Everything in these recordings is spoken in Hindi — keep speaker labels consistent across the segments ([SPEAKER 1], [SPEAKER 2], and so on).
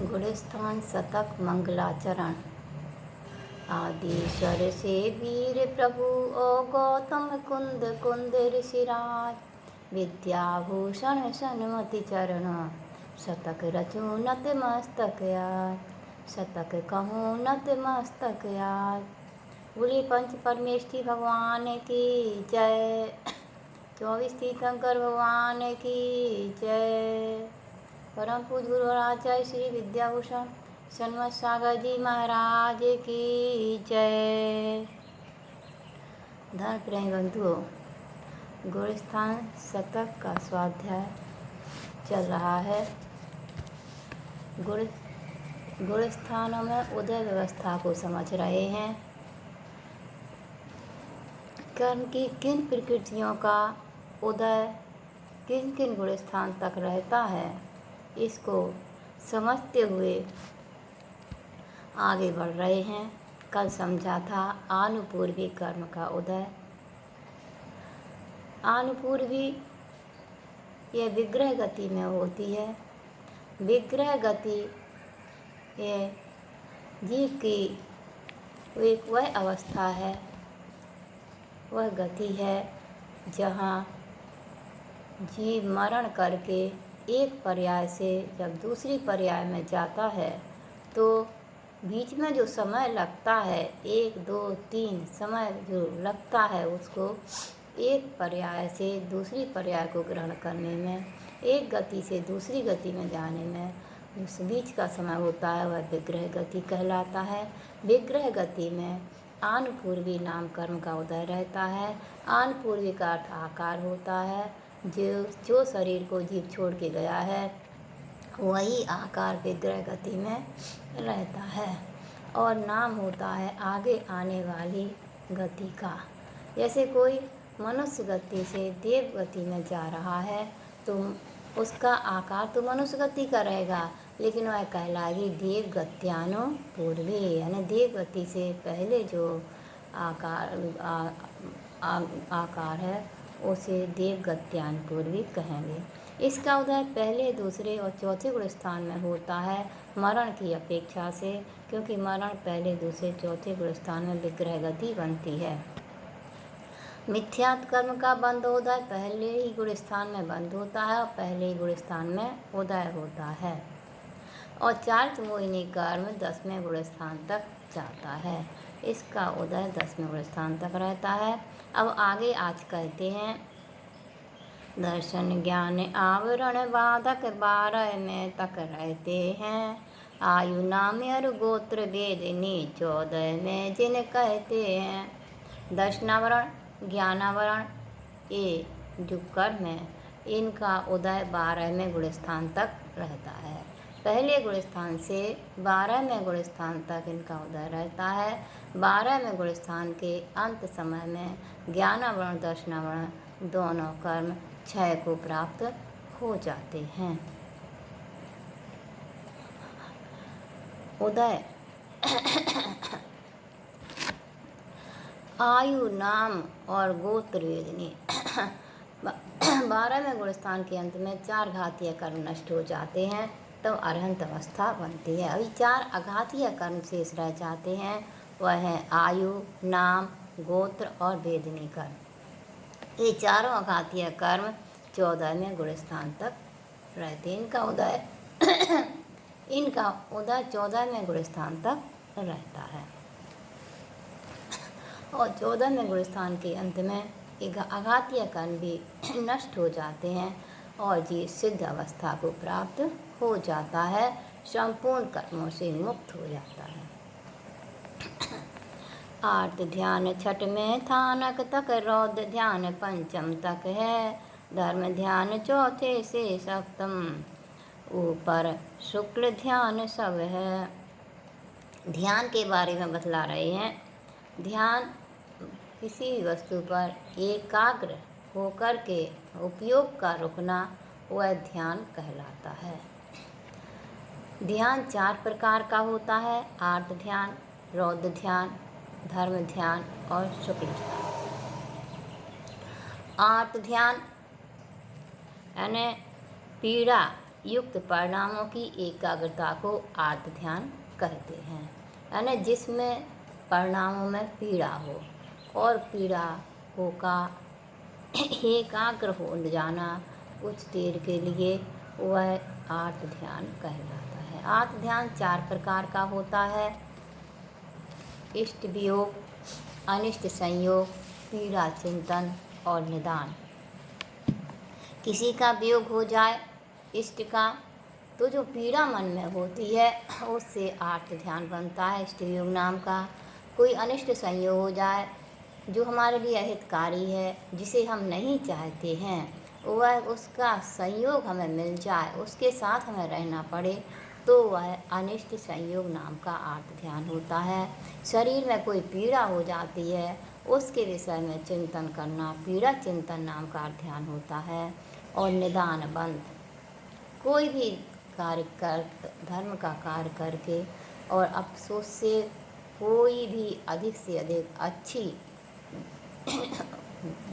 [SPEAKER 1] गुणस्थान शतक मंगलाचरण। आदिश्वर से वीर प्रभु ओ गौतम कुंद कुंद ऋषिराज, विद्याभूषण सन्मति चरण, शतक रचूं नत मस्तक आज, शतक कहूँ नत मस्तक आज। बोलिए पंच परमेष्ठी भगवान की जय। 24 तीर्थंकर भगवान की जय। परम पूज्य गुरु आचार्य श्री विद्याभूषण सन्मत सागर जी महाराज की जय। धर्म प्रेमी बंधुओं, गुणस्थान शतक का स्वाध्याय चल रहा है। गुणस्थानों में उदय व्यवस्था को समझ रहे हैं। कर्म की किन प्रकृतियों का उदय किन किन गुणस्थान तक रहता है, इसको समझते हुए आगे बढ़ रहे हैं। कल समझा था आनुपूर्वी कर्म का उदय। आनुपूर्वी यह विग्रह गति में होती है। विग्रह गति ये जीव की एक वह अवस्था है, वह गति है जहाँ जीव मरण करके एक पर्याय से जब दूसरी पर्याय में जाता है तो बीच में जो समय लगता है, 1 2 3 समय जो लगता है, उसको एक पर्याय से दूसरी पर्याय को ग्रहण करने में, एक गति से दूसरी गति में जाने में उस बीच का समय होता है, वह विग्रह गति कहलाता है। विग्रह गति में आनुपूर्वी नाम कर्म का उदय रहता है। आनुपूर्वी का अर्थ आकार होता है। जो शरीर को जीव छोड़ के गया है वही आकार विग्रह गति में रहता है, और नाम होता है आगे आने वाली गति का। जैसे कोई मनुष्य गति से देव गति में जा रहा है तो उसका आकार तो मनुष्य गति का रहेगा, लेकिन वह कहलाएगी देव गत्यानुपूर्वी, यानी देव गति से पहले जो आकार है उसे देव गत्यानुपूर्वी कहेंगे। इसका उदय पहले, दूसरे और चौथे गुणस्थान में होता है मरण की अपेक्षा से, क्योंकि मरण पहले, दूसरे, चौथे गुणस्थान में विग्रह गति बनती है। मिथ्यात्व कर्म का बंध उदय पहले ही गुणस्थान में बंद होता है और पहले ही गुणस्थान में उदय होता है, और चारित्र मोहिनी कर्म 10वें गुणस्थान तक जाता है। इसका उदय 10वें गुणस्थान तक रहता है। अब आगे आज कहते हैं दर्शन ज्ञान आवरण बाधक 12 में तक रहते हैं, आयु नाम और गोत्र वेदनी 14 में जिन कहते हैं। दर्शनावरण, ज्ञानावरण, ये जो कर्म है इनका उदय 12वें गुणस्थान तक रहता है। पहले गुणस्थान से 12वें गुणस्थान तक इनका उदय रहता है। 12वें गुणस्थान के अंत समय में ज्ञानावरण, दर्शनावरण दोनों कर्म क्षय को प्राप्त हो जाते हैं। उदय आयु, नाम और गोत्र वेदनी 12वें गुणस्थान के अंत में 4 घातीय कर्म नष्ट हो जाते हैं, तब अरहंत अवस्था बनती है। अभी 4 अघातीय कर्म शेष रह जाते हैं, वह है आयु, नाम, गोत्र और वेदनी कर्म। ये चारों अघातीय कर्म 14वें गुणस्थान तक रहते हैं। इनका उदय 14वें गुणस्थान तक रहता है, और 14वें गुणस्थान के अंत में अघातीय कर्म भी नष्ट हो जाते हैं और जीव सिद्ध अवस्था को प्राप्त हो जाता है, संपूर्ण कर्मों से मुक्त हो जाता है। आर्त ध्यान 6 में थानक तक, रौद्र ध्यान 5 तक है, धर्म ध्यान 4 से 7, ऊपर शुक्ल ध्यान सब है। ध्यान के बारे में बतला रहे हैं। ध्यान किसी वस्तु पर एकाग्र होकर के उपयोग का रुकना, वह ध्यान कहलाता है। ध्यान 4 प्रकार का होता है: आर्त ध्यान, रौद्र ध्यान, धर्म ध्यान और शुक्ल ध्यान। आर्त ध्यान यानी पीड़ा युक्त परिणामों की एकाग्रता को आर्त ध्यान कहते हैं। यानी जिसमें परिणामों में पीड़ा हो और पीड़ा हो का एकाग्र हो जाना कुछ देर के लिए, वह आर्त ध्यान कहलाता है। आर्त ध्यान 4 प्रकार का होता है: इष्ट वियोग, अनिष्ट संयोग, पीड़ा चिंतन और निदान। किसी का वियोग हो जाए इष्ट का, तो जो पीड़ा मन में होती है उससे आर्त ध्यान बनता है इष्ट वियोग नाम का। कोई अनिष्ट संयोग हो जाए जो हमारे लिए अहितकारी है, जिसे हम नहीं चाहते हैं, वह उसका संयोग हमें मिल जाए, उसके साथ हमें रहना पड़े, तो वह अनिष्ट संयोग नाम का आर्त ध्यान होता है। शरीर में कोई पीड़ा हो जाती है, उसके विषय में चिंतन करना पीड़ा चिंतन नाम का ध्यान होता है। और निदान बंध, कोई भी कार्य कर धर्म का कार्य करके और अफसोस से कोई भी अधिक से अधिक अच्छी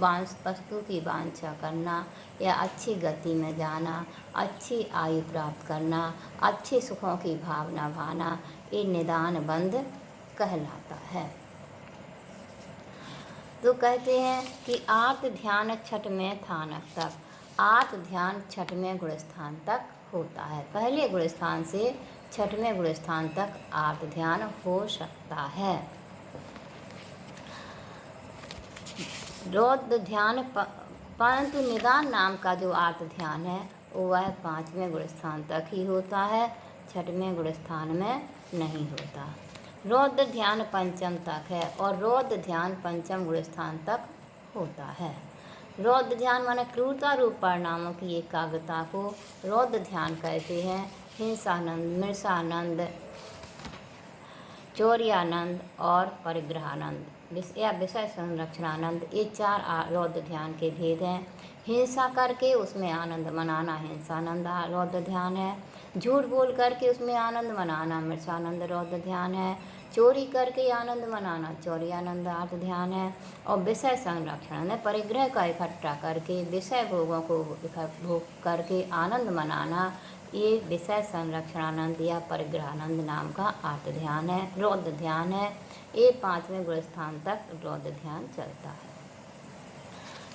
[SPEAKER 1] वस्तु की वांछा करना या अच्छी गति में जाना, अच्छी आयु प्राप्त करना, अच्छे सुखों की भावना भाना, ये निदान बंध कहलाता है। तो कहते हैं कि आर्त ध्यान छठवें स्थान तक, आर्त ध्यान छठवें गुण स्थान तक होता है। पहले गुण स्थान से छठवें गुण स्थान तक आर्त ध्यान हो सकता है। रौद्र ध्यान परंतु निदान नाम का जो आर्त ध्यान है वह 5वें गुण स्थान तक ही होता है, 6वें गुण स्थान में नहीं होता। रौद्र ध्यान 5म तक है और रौद्र ध्यान 5म गुण स्थान तक होता है। रौद्र ध्यान माने क्रूरता रूप परिणामों की एकाग्रता को रौद्र ध्यान कहते हैं। हिंसानंद, मृषानंद, चौर्यानंद और परिग्रहानंद या विषय संरक्षणानंद, ये 4 रौद्र ध्यान के भेद हैं। हिंसा करके उसमें आनंद मनाना हिंसानंद रौद्र ध्यान है। झूठ बोल करके उसमें आनंद मनाना मृषानंद रौद्र ध्यान है। चोरी करके आनंद मनाना चौर्यानंद आर्त ध्यान है। और विषय संरक्षण में परिग्रह का इकट्ठा करके विषय भोगों को भोग करके आनंद मनाना, ये विषय संरक्षणानंद या परिग्रहानंद नाम का आर्त ध्यान है, रौद्र ध्यान है। ये 5वें गुण स्थान तक रौद्र ध्यान चलता है।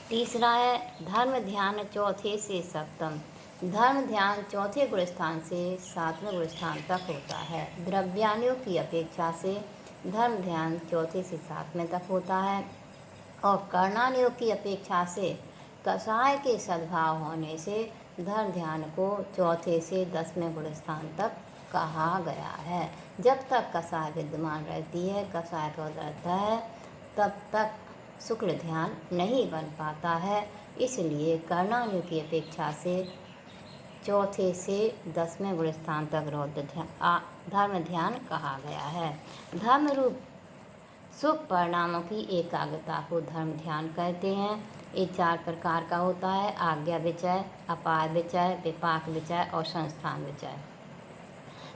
[SPEAKER 1] तीसरा है धर्म ध्यान 4थे से 7म। धर्म ध्यान 4थे गुण स्थान से 7वें गुण स्थान तक होता है। द्रव्यानुयोग की अपेक्षा से धर्म ध्यान 4थे से 7वें तक होता है और कर्णानुयोग की अपेक्षा से कषाय के सद्भाव होने से धर्म ध्यान को 4थे से 10वें गुण स्थान तक कहा गया है। जब तक कषाय विद्यमान रहती है, कषाय का रहता है, तब तक शुक्ल ध्यान नहीं बन पाता है। इसलिए कर्णानुयोग की अपेक्षा से 4थे से 10वें गुण स्थान तक रौद्र ध्यान धर्म ध्यान कहा गया है। धर्म रूप शुभ परिणामों की एकाग्रता को धर्म ध्यान कहते हैं। ये 4 प्रकार का होता है: आज्ञा विचय, अपाय विचय, विपाक विचय और संस्थान विचय।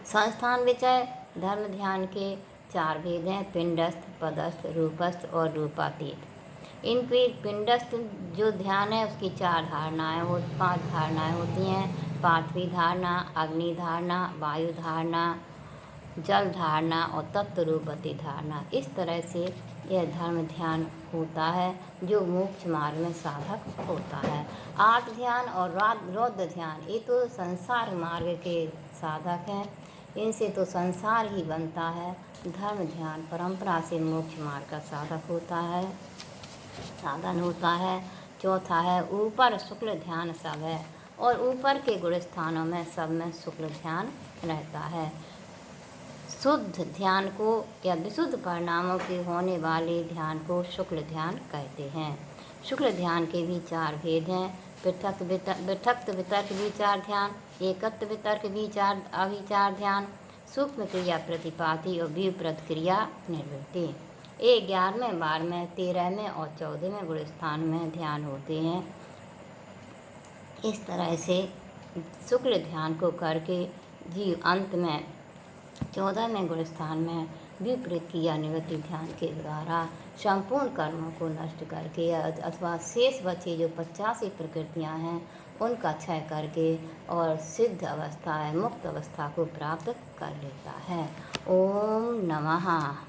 [SPEAKER 1] संस्थान विचय धर्म ध्यान के 4 भेद हैं: पिंडस्थ, पदस्थ, रूपस्थ और रूपातीत। इनकी पिंडस्थ जो ध्यान है उसकी 5 धारणाएं होती हैं: पार्थवी धारणा, अग्नि धारणा, वायु धारणा, जल धारणा और तत्व रूपवती धारणा। इस तरह से यह धर्म ध्यान होता है जो मोक्ष मार्ग में साधक होता है। आर्त ध्यान और रौद्र ध्यान ये तो संसार मार्ग के साधक हैं, इनसे तो संसार ही बनता है। धर्म ध्यान परंपरा से मोक्ष मार्ग का साधक होता है, साधन होता है। चौथा है ऊपर शुक्ल ध्यान सब है और ऊपर के गुण स्थानों में सब में शुक्ल ध्यान रहता है। शुद्ध ध्यान को या विशुद्ध परिणामों के होने वाले ध्यान को शुक्ल ध्यान कहते हैं। शुक्ल ध्यान के भी 4 भेद हैं: पृथक वितर्क विचार ध्यान, एकत्व वितर्क विचार अविचार ध्यान, सूक्ष्म क्रिया प्रतिपाती और विपरीत क्रिया निवृत्ति। ये 11वें, 12वें, 13वें और 14वें गुण स्थान में ध्यान होते हैं। इस तरह से शुक्ल ध्यान को करके जीव अंत में 14वें गुण स्थान में विपरीत क्रिया निवृत्ति ध्यान के द्वारा संपूर्ण कर्मों को नष्ट करके अथवा शेष बचे जो 85 प्रकृतियाँ हैं उनका क्षय करके और सिद्ध अवस्था मुक्त अवस्था को प्राप्त कर लेता है। ओम नमः।